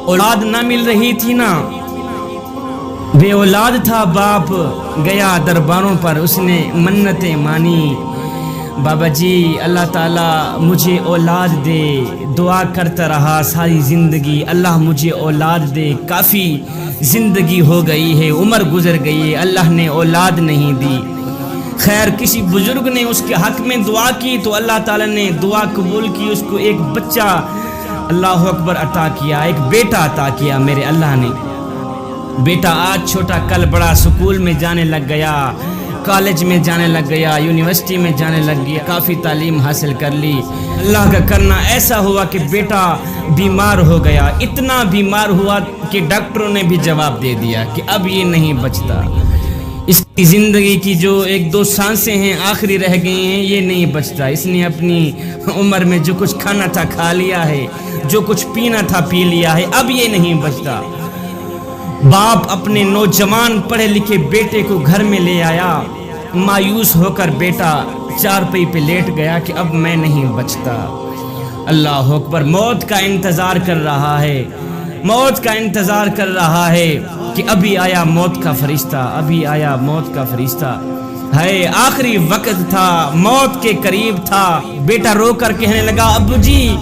औलाद ना मिल रही थी ना, बे औलाद था बाप, गया दरबारों पर उसने मन्नतें मानी। बाबा जी अल्लाह ताला मुझे औलाद दे, दुआ करता रहा सारी ज़िंदगी, अल्लाह मुझे औलाद दे। काफ़ी ज़िंदगी हो गई है, उम्र गुजर गई है, अल्लाह ने औलाद नहीं दी। खैर किसी बुजुर्ग ने उसके हक में दुआ की तो अल्लाह ताला ने दुआ कबूल की, उसको एक बच्चा अल्लाह अकबर अता किया, एक बेटा अता किया मेरे अल्लाह ने। बेटा आज छोटा कल बड़ा, स्कूल में जाने लग गया, कॉलेज में जाने लग गया, यूनिवर्सिटी में जाने लग गया, काफ़ी तालीम हासिल कर ली। अल्लाह का करना ऐसा हुआ कि बेटा बीमार हो गया, इतना बीमार हुआ कि डॉक्टरों ने भी जवाब दे दिया कि अब ये नहीं बचता, इसकी ज़िंदगी की जो एक दो सांसें हैं आखिरी रह गई हैं, ये नहीं बचता। इसने अपनी उम्र में जो कुछ खाना था खा लिया है, जो कुछ पीना था पी लिया है, अब ये नहीं बचता। बाप अपने नौजवान पढ़े लिखे बेटे को घर में ले आया, मायूस होकर बेटा चारपाई पे लेट गया कि अब मैं नहीं बचता। अल्लाह अकबर, मौत का इंतज़ार कर रहा है, मौत का इंतज़ार कर रहा है कि अभी आया मौत का फरिश्ता, अभी आया मौत का फरिश्ता। है आखिरी वक्त था, मौत के करीब था। बेटा रो कर कहने लगा, अब्बू जी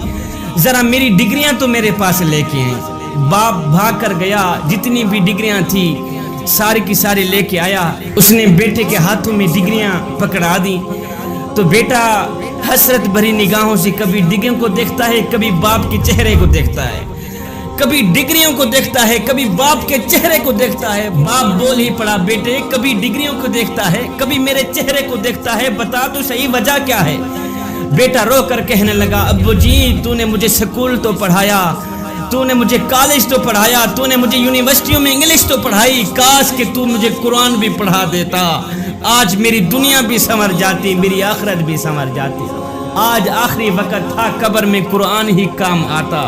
ज़रा मेरी डिग्रियां तो मेरे पास लेके आए। बाप भाग कर गया, जितनी भी डिग्रियां थी सारी की सारी लेके आया। उसने बेटे के हाथों में डिग्रियां पकड़ा दी तो बेटा हसरत भरी निगाहों से कभी डिग्रियों को देखता है, कभी बाप के चेहरे को देखता है, कभी डिग्रियों को देखता है, कभी बाप के चेहरे को देखता है। बाप बोल ही पड़ा, बेटे कभी डिग्रियों को देखता है, कभी मेरे चेहरे को देखता है, बता तो सही वजह क्या है। बेटा रो कर कहने लगा, अब्बू जी तूने मुझे स्कूल तो पढ़ाया, तूने मुझे कॉलेज तो पढ़ाया, तूने मुझे यूनिवर्सिटियों में इंग्लिश तो पढ़ाई, काश कि तू मुझे कुरान भी पढ़ा देता, आज मेरी दुनिया भी संवर जाती, मेरी आखिरत भी संवर जाती। आज आखिरी वक्त था, कब्र में कुरान ही काम आता।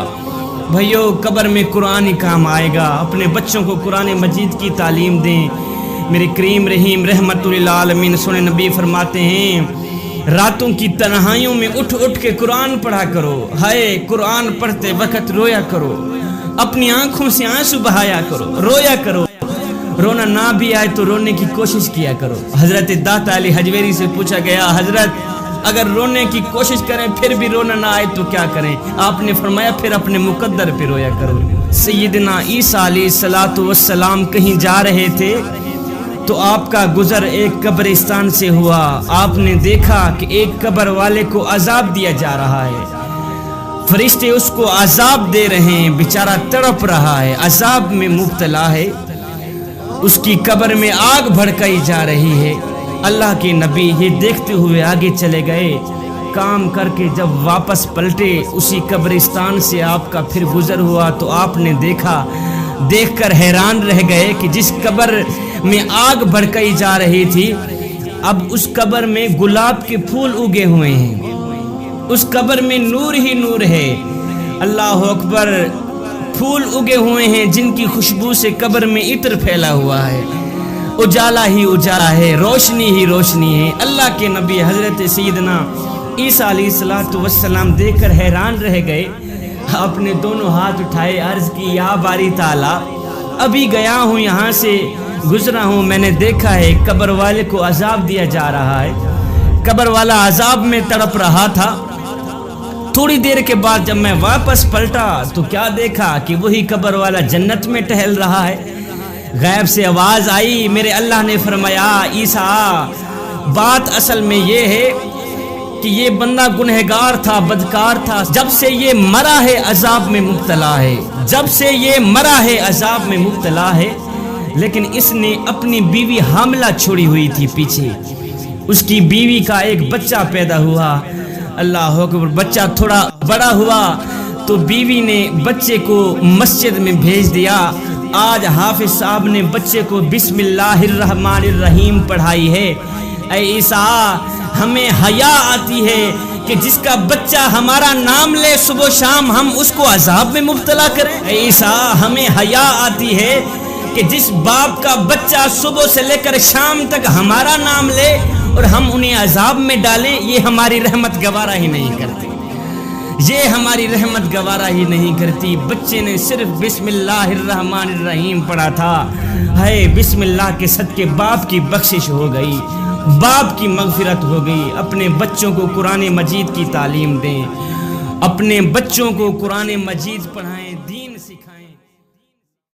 भाइयों कब्र में कुरान ही काम आएगा। अपने बच्चों को कुरान मजीद की तालीम दें। मेरे करीम रहीम रहमतुल आलमीन सुने नबी फरमाते हैं, रातों की तन्हाइयों में उठ उठ के कुरान पढ़ा करो। हाय कुरान पढ़ते वक्त रोया करो, अपनी आंखों से आंसू बहाया करो, रोया करो। रोना ना भी आए तो रोने की कोशिश किया करो। हजरत दाता अली हजवेरी से पूछा गया, हजरत अगर रोने की कोशिश करें फिर भी रोना ना आए तो क्या करें? आपने फरमाया फिर अपने मुकद्दर पे रोया करो। सैयदना ईसा अलैहिस्सलातु वस्सलाम कहीं जा रहे थे तो आपका गुजर एक कब्रिस्तान से हुआ। आपने देखा कि एक कब्र वाले को अजाब दिया जा रहा है, फरिश्ते उसको अजाब दे रहे हैं, बेचारा तड़प रहा है, अजाब में मुब्तला है, उसकी कब्र में आग भड़काई जा रही है। अल्लाह के नबी ये देखते हुए आगे चले गए। काम करके जब वापस पलटे उसी कब्रिस्तान से आपका फिर गुजर हुआ तो आपने देखा, देखकर हैरान रह गए कि जिस कब्र में आग भड़काई जा रही थी अब उस कब्र में गुलाब के फूल उगे हुए हैं, उस कब्र में नूर ही नूर है। अल्लाह अकबर, फूल उगे हुए हैं जिनकी खुशबू से कब्र में इत्र फैला हुआ है, उजाला ही उजाला है, रोशनी ही रोशनी है। अल्लाह के नबी हजरत सैयदना ईसा अलैहिस्सलातु वस्सलाम देखकर हैरान रह गए। अपने दोनों हाथ उठाए, अर्ज की या बारी ताला, अभी गया हूँ यहाँ से गुजरा हूँ, मैंने देखा है कब्र वाले को अजाब दिया जा रहा है, कब्र वाला अजाब में तड़प रहा था। थोड़ी देर के बाद जब मैं वापस पलटा तो क्या देखा कि वही कब्र वाला जन्नत में टहल रहा है। गैब से आवाज आई, मेरे अल्लाह ने फरमाया, ईसा बात असल में ये है कि ये बंदा गुनहगार था, बदकार था, जब से ये मरा है अजाब में मुब्तला है, जब से ये मरा है अजाब में मुब्तला है। लेकिन इसने अपनी बीवी हामला छोड़ी हुई थी पीछे, उसकी बीवी का एक बच्चा पैदा हुआ। अल्लाह अकबर, बच्चा थोड़ा बड़ा हुआ तो बीवी ने बच्चे को मस्जिद में भेज दिया। आज हाफिज साहब ने बच्चे को बिस्मिल्लाहिर्रहमानिर्रहीम पढ़ाई है। ऐ ईसा, हमें हया आती है कि जिसका बच्चा हमारा नाम ले सुबह शाम हम उसको अजाब में मुब्तला करें। ऐ ईसा, हमें हया आती है कि जिस बाप का बच्चा सुबह से लेकर शाम तक हमारा नाम ले और हम उन्हें अजाब में डालें, ये हमारी रहमत गवारा ही नहीं करती। یہ ہماری رحمت گوارا ہی نہیں کرتی. بچے نے صرف بسم اللہ الرحمن الرحیم پڑھا تھا. ہے بسم اللہ کے صدقے باپ کی بخشش ہو گئی, باپ کی مغفرت ہو گئی. اپنے بچوں کو قرآن مجید کی تعلیم دیں, اپنے بچوں کو قرآن مجید پڑھائیں.